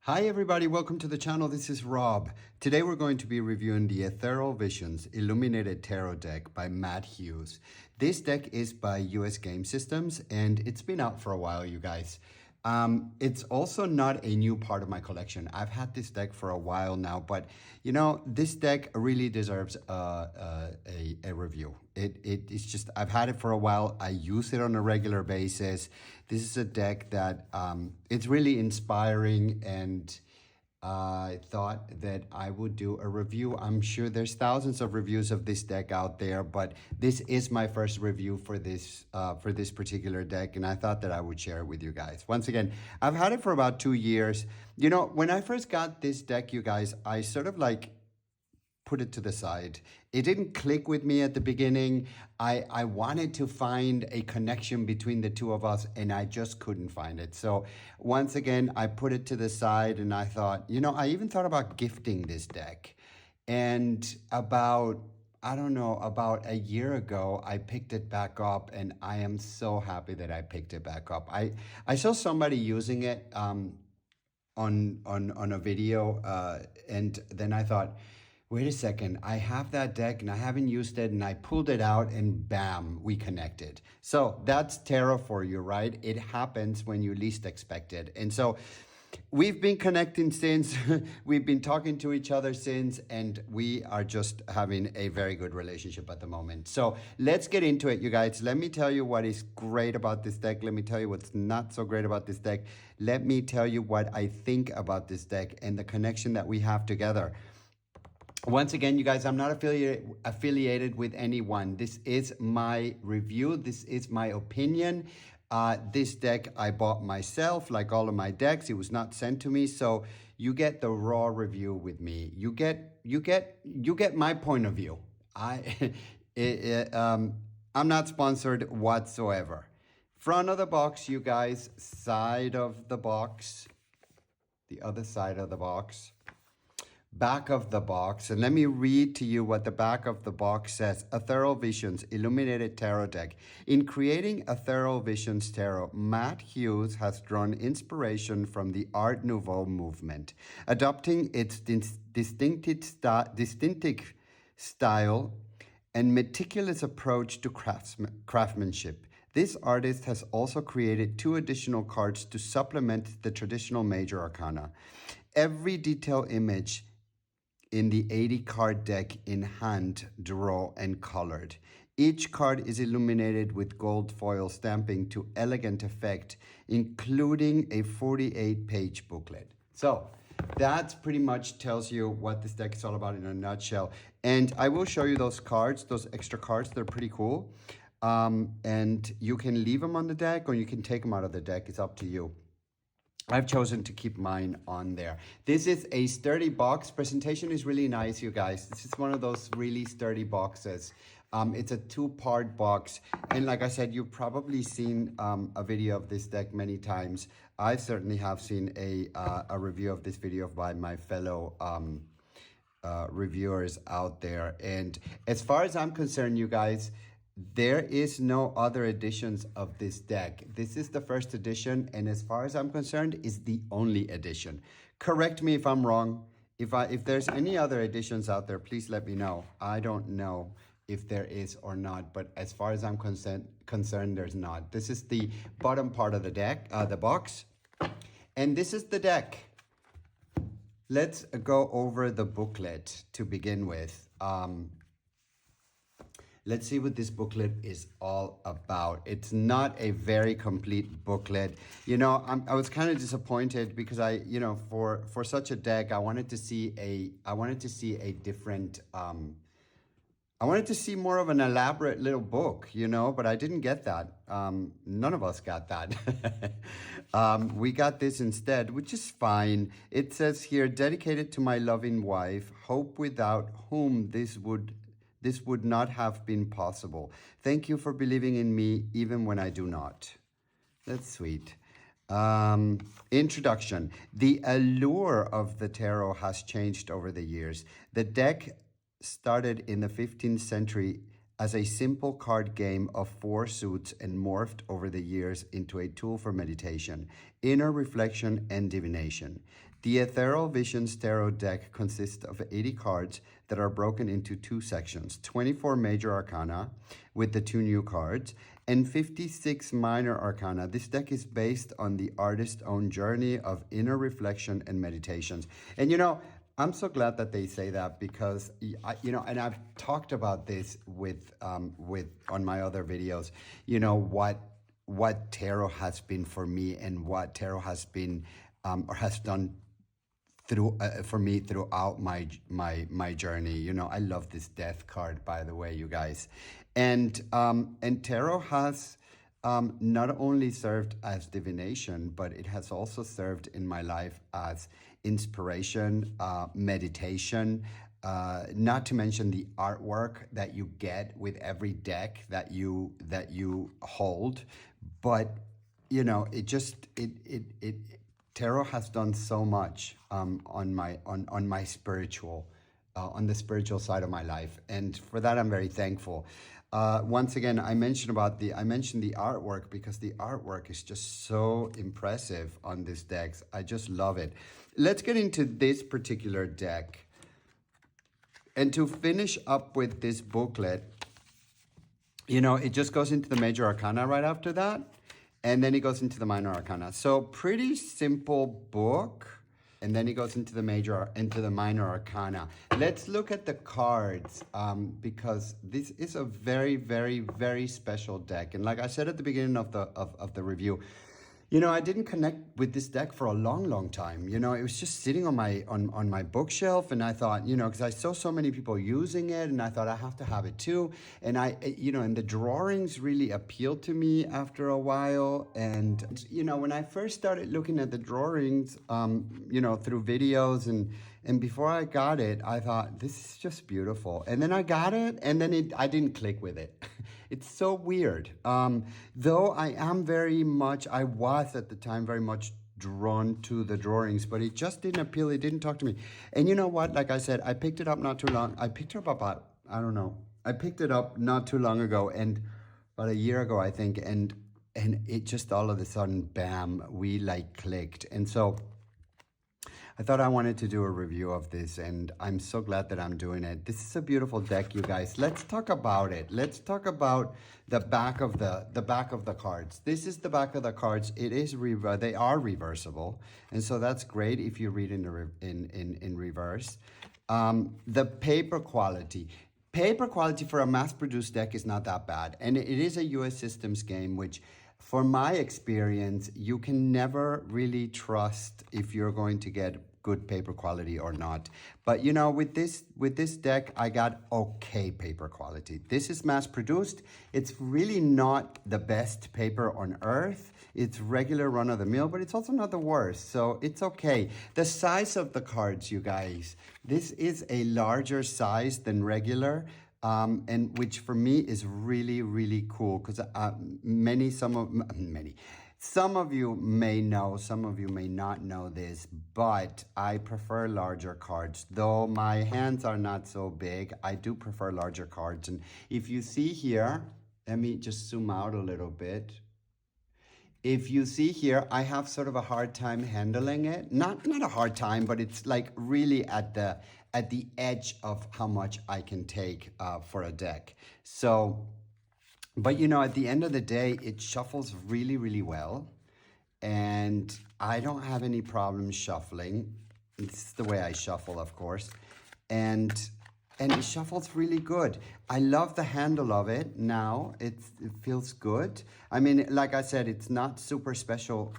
Hi everybody, welcome to the channel. This is Rob. Today we're going to be reviewing the Ethereal Visions Illuminated Tarot deck by Matt Hughes. This deck is by US Game Systems and it's been out for a while, you guys. It's also not a new part of my collection. I've had this deck for a while now, but you know, this deck really deserves a review. It's just, I've had it for a while. I use it on a regular basis. This is a deck that it's really inspiring, and I thought that I would do a review. I'm sure there's thousands of reviews of this deck out there, but this is my first review for this particular deck, and I thought that I would share it with you guys. Once again, I've had it for about 2 years. You know, when I first got this deck, you guys, I sort of like put it to the side. It didn't click with me at the beginning. I wanted to find a connection between the two of us, and I just couldn't find it. So once again, I put it to the side, and I thought, you know, I even thought about gifting this deck. And about a year ago, I picked it back up, and I am so happy that I picked it back up. I saw somebody using it on a video, and then I thought, wait a second, I have that deck and I haven't used it, and I pulled it out and bam, we connected. So that's tarot for you, right? It happens when you least expect it. And so we've been connecting since, we've been talking to each other since, and we are just having a very good relationship at the moment. So let's get into it, you guys. Let me tell you what is great about this deck. Let me tell you what's not so great about this deck. Let me tell you what I think about this deck and the connection that we have together. Once again, you guys, I'm not affiliated with anyone. This is my review. This is my opinion. This deck I bought myself, like all of my decks. It was not sent to me, so you get the raw review with me. You get my point of view. I'm not sponsored whatsoever. Front of the box, you guys. Side of the box. The other side of the box. Back of the box, and let me read to you what the back of the box says. Ethereal Visions Illuminated Tarot deck. In creating Ethereal Visions Tarot, Matt Hughes has drawn inspiration from the Art Nouveau movement, adopting its distinctive style and meticulous approach to craftsmanship. This artist has also created 2 additional cards to supplement the traditional major arcana. Every detail image in the 80 card deck in hand, draw, and colored. Each card is illuminated with gold foil stamping to elegant effect, including a 48-page booklet. So that pretty much tells you what this deck is all about in a nutshell. And I will show you those cards, those extra cards. They're pretty cool. And you can leave them on the deck or you can take them out of the deck. It's up to you. I've chosen to keep mine on there. This is a sturdy box. Presentation is really nice, you guys. This is one of those really sturdy boxes. It's a 2-part box. And like I said, you've probably seen a video of this deck many times. I certainly have seen a review of this video by my fellow reviewers out there. And as far as I'm concerned, you guys, there is no other editions of this deck. This is the first edition, and as far as I'm concerned, is the only edition. Correct me if I'm wrong. If there's any other editions out there, please let me know. I don't know if there is or not, but as far as I'm concerned, there's not. This is the bottom part of the deck, the box, and this is the deck. Let's go over the booklet to begin with. Let's see what this booklet is all about. It's not a very complete booklet. You know, I was kind of disappointed because for such a deck, I wanted to see a different, I wanted to see more of an elaborate little book, you know, but I didn't get that. None of us got that. We got this instead, which is fine. It says here, dedicated to my loving wife, hope without whom this would not have been possible. Thank you for believing in me even when I do not. That's sweet. Introduction. The allure of the tarot has changed over the years. The deck started in the 15th century as a simple card game of 4 suits and morphed over the years into a tool for meditation, inner reflection, and divination. The Ethereal Visions Tarot deck consists of 80 cards that are broken into two sections, 24 major arcana with the 2 new cards, and 56 minor arcana. This deck is based on the artist's own journey of inner reflection and meditations. And I'm so glad that they say that, because and I've talked about this with on my other videos, what tarot has been for me and what tarot has been or has done for me throughout my journey. I love this death card, by the way, you guys. And tarot has not only served as divination, but it has also served in my life as inspiration, meditation, not to mention the artwork that you get with every deck that you hold. But tarot has done so much on my spiritual, on the spiritual side of my life, and for that I'm very thankful. Once again, I mentioned the artwork because the artwork is just so impressive on this deck. I just love it. Let's get into this particular deck. And to finish up with this booklet, it just goes into the major arcana right after that. And then he goes into the minor arcana. So pretty simple book. And then he goes into the minor arcana. Let's look at the cards, because this is a very, very, very special deck. And like I said at the beginning of the review, I didn't connect with this deck for a long, long time. It was just sitting on my bookshelf, and I thought, because I saw so many people using it, and I thought I have to have it too. And and the drawings really appealed to me after a while. And when I first started looking at the drawings, through videos and before I got it, I thought, this is just beautiful. And then I got it, and then I didn't click with it. It's so weird. Though I was at the time very much drawn to the drawings, but it just didn't appeal. It didn't talk to me. And you know what? Like I said, I picked it up not too long. I picked it up about, I don't know. I picked it up not too long ago, and about a year ago, I think. And it just all of a sudden, bam, we clicked. And so I thought I wanted to do a review of this, and I'm so glad that I'm doing it. This is a beautiful deck, you guys. Let's talk about it. Let's talk about the back of the cards. This is the back of the cards. It is they are reversible, and so that's great if you read in reverse. The paper quality. Paper quality for a mass-produced deck is not that bad, and it is a US systems game, which, for my experience, you can never really trust if you're going to get good paper quality or not. But with this deck, I got okay paper quality. This is mass produced. It's really not the best paper on earth. It's regular run of the mill, but it's also not the worst. So it's okay. The size of the cards, you guys, this is a larger size than regular. And which for me is really, really cool, because some of you may know, some of you may not know this, but I prefer larger cards. Though my hands are not so big, I do prefer larger cards. And if you see here, let me just zoom out a little bit. If you see here, I have sort of a hard time handling it. Not a hard time, but it's really at the edge of how much I can take for a deck. So, but at the end of the day, it shuffles really, really well. And I don't have any problems shuffling. This is the way I shuffle, of course. And it shuffles really good. I love the handle of it now. It feels good. I mean, like I said, it's not super special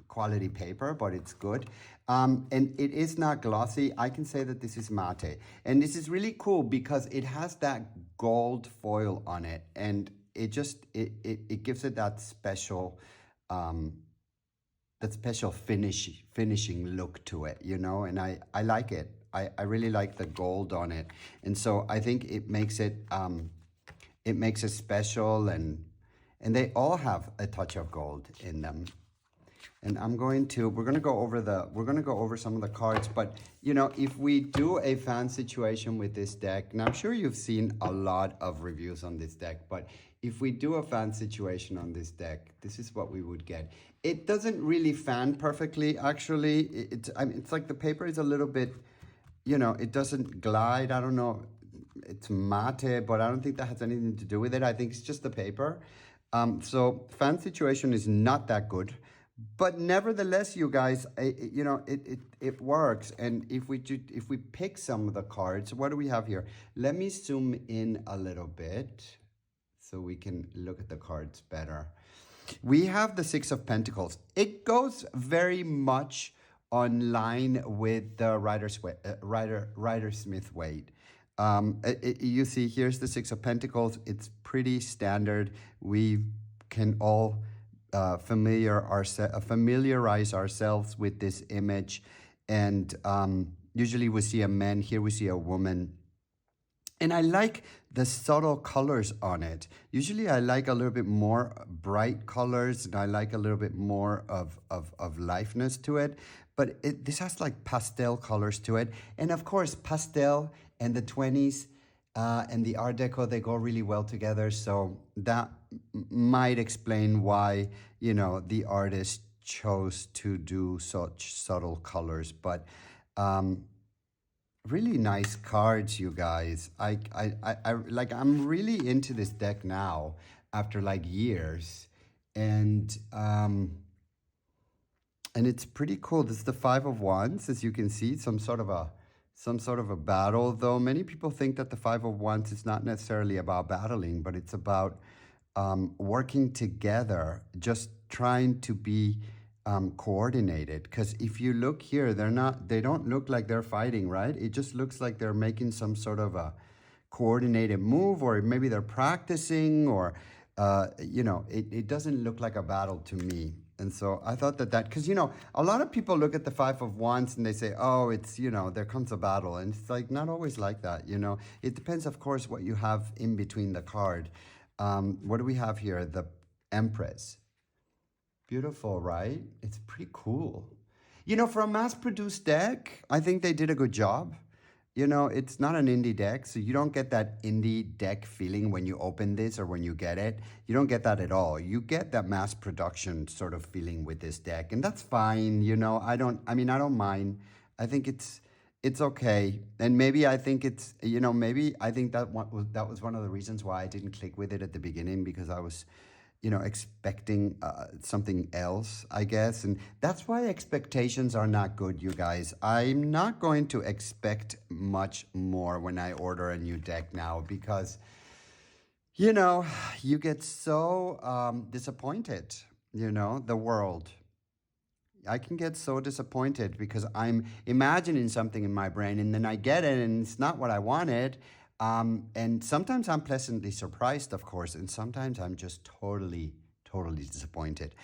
quality paper, but it's good. And it is not glossy. I can say that this is mate. And this is really cool because it has that gold foil on it. And it just, it gives it that special finishing look to it, and I like it. I really like the gold on it. And so I think it makes it special, and they all have a touch of gold in them. And we're going to go over some of the cards, but you know, if we do a fan situation with this deck, and I'm sure you've seen a lot of reviews on this deck, but if we do a fan situation on this deck, this is what we would get. It doesn't really fan perfectly, actually. It's like the paper is a little bit, you know, it doesn't glide. I don't know. It's mate, but I don't think that has anything to do with it. I think it's just the paper. So fan situation is not that good. But nevertheless, you guys, you know, it works. And if we pick some of the cards, what do we have here? Let me zoom in a little bit so we can look at the cards better. We have the Six of Pentacles. It goes very much on line with the Rider-Smith Waite. You see, here's the Six of Pentacles. It's pretty standard. We can all familiarize ourselves with this image, and usually we see a man. Here we see a woman, and I like the subtle colors on it. Usually I like a little bit more bright colors, and I like a little bit more of liveness to it, but this has like pastel colors to it. And of course, pastel and the 20s and the Art Deco, they go really well together. So that might explain why, you know, the artist chose to do such subtle colors. But really nice cards, you guys. I'm really into this deck now after like years. And it's pretty cool. This is the Five of Wands, as you can see, some sort of a battle, though many people think that the Five of Wands is not necessarily about battling, but it's about working together, just trying to be coordinated. Because if you look here, they don't look like they're fighting, right? It just looks like they're making some sort of a coordinated move, or maybe they're practicing, or you know, it doesn't look like a battle to me. And so I thought that because, you know, a lot of people look at the Five of Wands and they say, oh, it's, you know, there comes a battle. And it's like not always like that, you know. It depends, of course, what you have in between the card. What do we have here? The Empress. Beautiful, right? It's pretty cool. You know, for a mass-produced deck, I think they did a good job. You know, it's not an indie deck, so you don't get that indie deck feeling when you open this or when you get it. You don't get that at all. You get that mass production sort of feeling with this deck, and that's fine. You know, I don't mind. I think it's okay. And maybe I think it's, you know, maybe I think that was one of the reasons why I didn't click with it at the beginning, because I was, you know, expecting something else, I guess. And that's why expectations are not good, you guys. I'm not going to expect much more when I order a new deck now, because, you know, you get so disappointed, you know, the world. I can get so disappointed because I'm imagining something in my brain and then I get it and it's not what I wanted. And sometimes I'm pleasantly surprised, of course, and sometimes I'm just totally disappointed.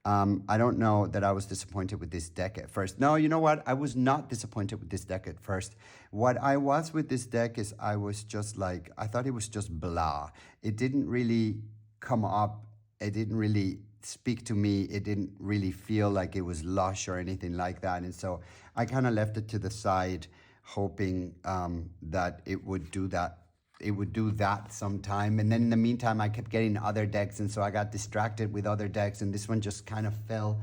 I don't know that I was disappointed with this deck at first. No, you know what? I was not disappointed with this deck at first. What I was with this deck is I was just like, I thought it was just blah. It didn't really come up. It didn't really speak to me. It didn't really feel like it was lush or anything like that. And so I kind of left it to the side, hoping that it would do that. It would do that sometime. And then in the meantime, I kept getting other decks. And so I got distracted with other decks. And this one just kind of fell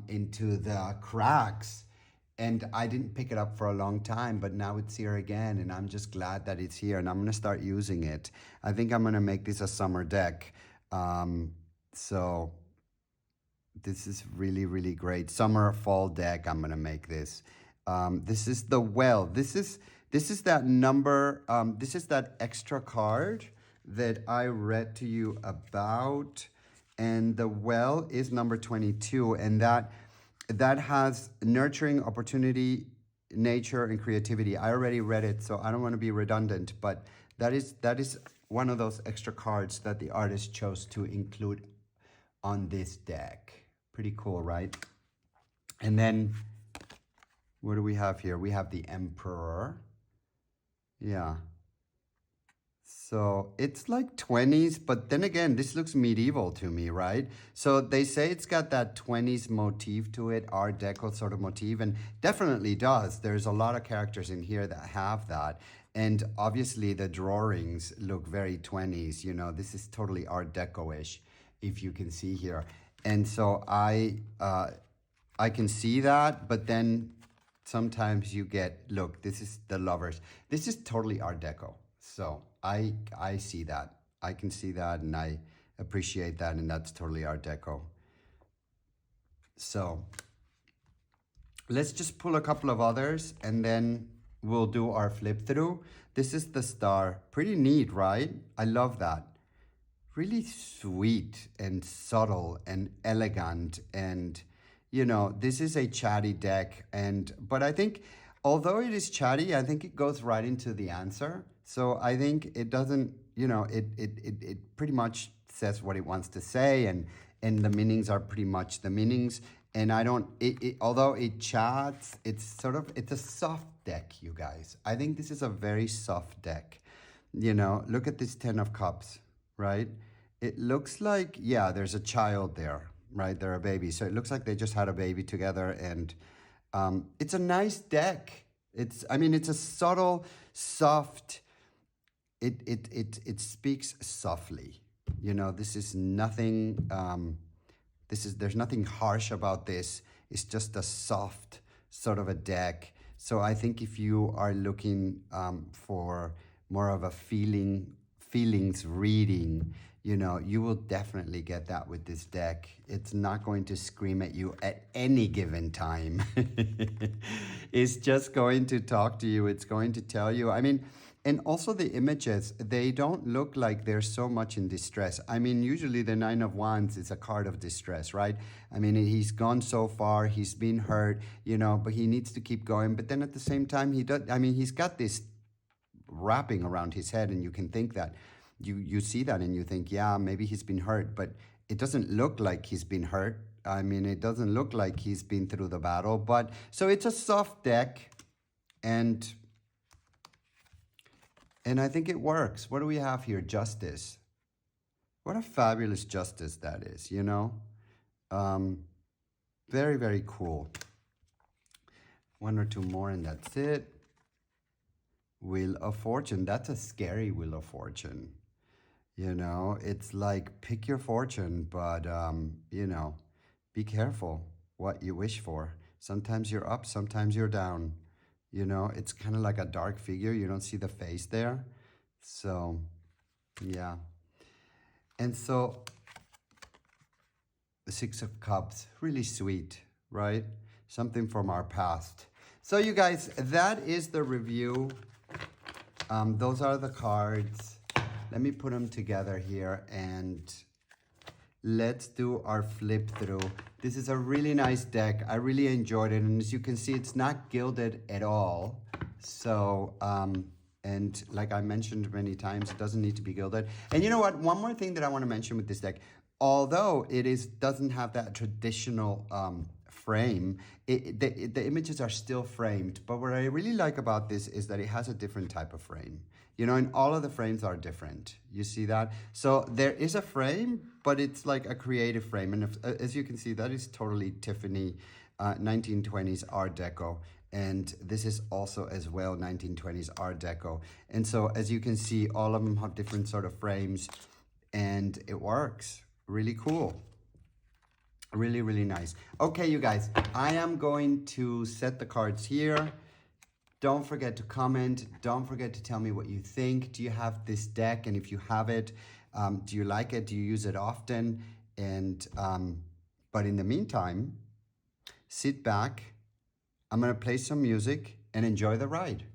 into the cracks. And I didn't pick it up for a long time, but now it's here again. And I'm just glad that it's here. And I'm going to start using it. I think I'm going to make this a summer deck. So this is really great. Summer, fall deck, I'm going to make this. This is the Well. This is that number, this is that extra card that I read to you about. And the Well is number 22. And that has nurturing, opportunity, nature, and creativity. I already read it, so I don't want to be redundant. But that is one of those extra cards that the artist chose to include on this deck. Pretty cool, right? And then what do we have here? We have the Emperor. Yeah. So it's like 20s, but then again, this looks medieval to me, right? So they say it's got that 20s motif to it, Art Deco sort of motif, and definitely does. There's a lot of characters in here that have that. And obviously the drawings look very 20s, you know, this is totally Art Deco-ish, if you can see here. And so I can see that, but then sometimes you get, look, this is the lovers. This is totally Art Deco. So I see that. I can see that and I appreciate that, and that's totally Art Deco. So let's just pull a couple of others and then we'll do our flip through. This is the star. Pretty neat, right? I love that. Really sweet and subtle and elegant, and you know, this is a chatty deck, but I think although it is chatty, I think it goes right into the answer. So I think it doesn't, you know, it pretty much says what it wants to say, and the meanings are pretty much the meanings. And I don't, although it chats, it's a soft deck, you guys. I think this is a very soft deck. You know, look at this 10 of Cups, right? It looks like, yeah, there's a child there, right? They're a baby. So it looks like they just had a baby together, and it's a nice deck. I mean, it's a subtle, soft, it speaks softly. You know, this is nothing, there's nothing harsh about this. It's just a soft sort of a deck. So I think if you are looking for more of a feelings reading, you know, you will definitely get that with this deck. It's not going to scream at you at any given time. It's just going to talk to you. It's going to tell you. I mean, and also the images, they don't look like they're so much in distress. I mean, usually the Nine of Wands is a card of distress, right? I mean, he's gone so far, he's been hurt, you know, but he needs to keep going. But then at the same time, he's got this wrapping around his head, and you can think that, you see that and you think, yeah, maybe he's been hurt, but it doesn't look like he's been hurt. I mean, it doesn't look like he's been through the battle, but so it's a soft deck, and I think it works. What do we have here? Justice. What a fabulous justice that is, you know? Very, very cool. One or two more and that's it. Wheel of Fortune. That's a scary Wheel of Fortune. You know, it's like pick your fortune, but, you know, be careful what you wish for. Sometimes you're up, sometimes you're down. You know, it's kind of like a dark figure. You don't see the face there. So, yeah. And so, the Six of Cups, really sweet, right? Something from our past. So, you guys, that is the review. Those are the cards. Let me put them together here and let's do our flip through. This is a really nice deck. I really enjoyed it. And as you can see, it's not gilded at all. So, and like I mentioned many times, it doesn't need to be gilded. And you know what? One more thing that I want to mention with this deck, although it doesn't have that traditional frame, the images are still framed. But what I really like about this is that it has a different type of frame. You know, and all of the frames are different. You see that? So there is a frame, but it's like a creative frame. And as you can see, that is totally Tiffany 1920s Art Deco. And this is also as well 1920s Art Deco. And so as you can see, all of them have different sort of frames, and it works. Really cool. Really, really nice. Okay, you guys, I am going to set the cards here. Don't forget to comment. Don't forget to tell me what you think. Do you have this deck? And if you have it, do you like it? Do you use it often? And but in the meantime, sit back. I'm going to play some music and enjoy the ride.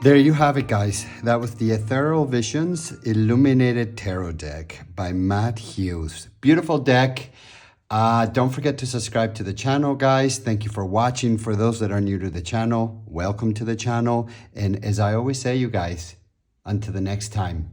There you have it, guys. That was the Ethereal Visions Illuminated Tarot deck by Matt Hughes. Beautiful deck. Don't forget to subscribe to the channel, guys. Thank you for watching. For those that are new to the channel, welcome to the channel. And as I always say, you guys, until the next time.